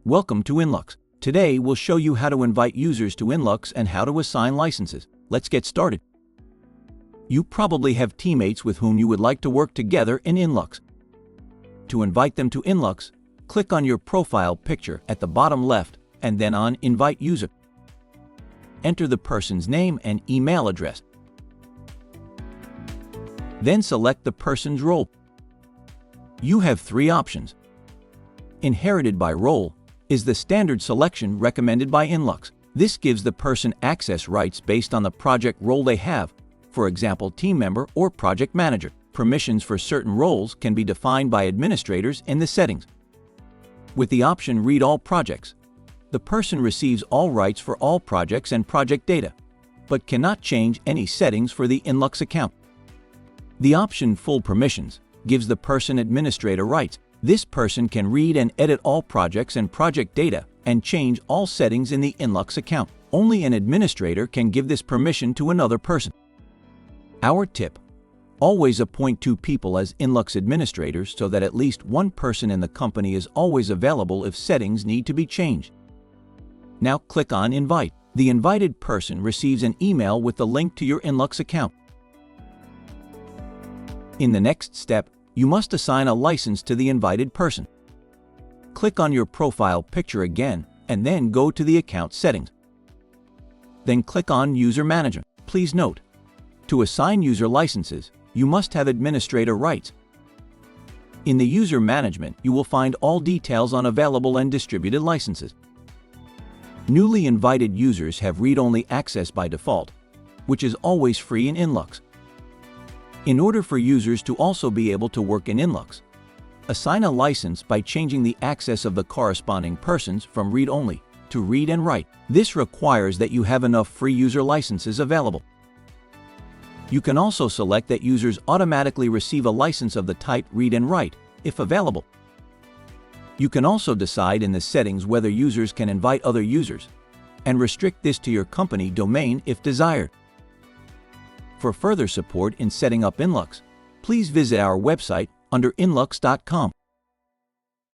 Welcome to InLoox. Today we'll show you how to invite users to InLoox and how to assign licenses. Let's get started. You probably have teammates with whom you would like to work together in InLoox. To invite them to InLoox, click on your profile picture at the bottom left and then on Invite User. Enter the person's name and email address. Then select the person's role. You have three options. Inherited by role is the standard selection recommended by InLoox. This gives the person access rights based on the project role they have, for example, team member or project manager. Permissions for certain roles can be defined by administrators in the settings. With the option Read All Projects, the person receives all rights for all projects and project data, but cannot change any settings for the InLoox account. The option Full Permissions gives the person administrator rights. This person can read and edit all projects and project data and change all settings in the InLoox account. Only an administrator can give this permission to another person. Our tip: always appoint 2 people as InLoox administrators so that at least one person in the company is always available if settings need to be changed. Now click on Invite. The invited person receives an email with the link to your InLoox account. In the next step, you must assign a license to the invited person. Click on your profile picture again and then go to the account settings. Then click on User Management. Please note, to assign user licenses, you must have administrator rights. In the User Management, you will find all details on available and distributed licenses. Newly invited users have read-only access by default, which is always free in InLoox. In order for users to also be able to work in InLoox, assign a license by changing the access of the corresponding persons from read-only to read and write. This requires that you have enough free user licenses available. You can also select that users automatically receive a license of the type read and write, if available. You can also decide in the settings whether users can invite other users, and restrict this to your company domain if desired. For further support in setting up InLoox, please visit our website under inloox.com.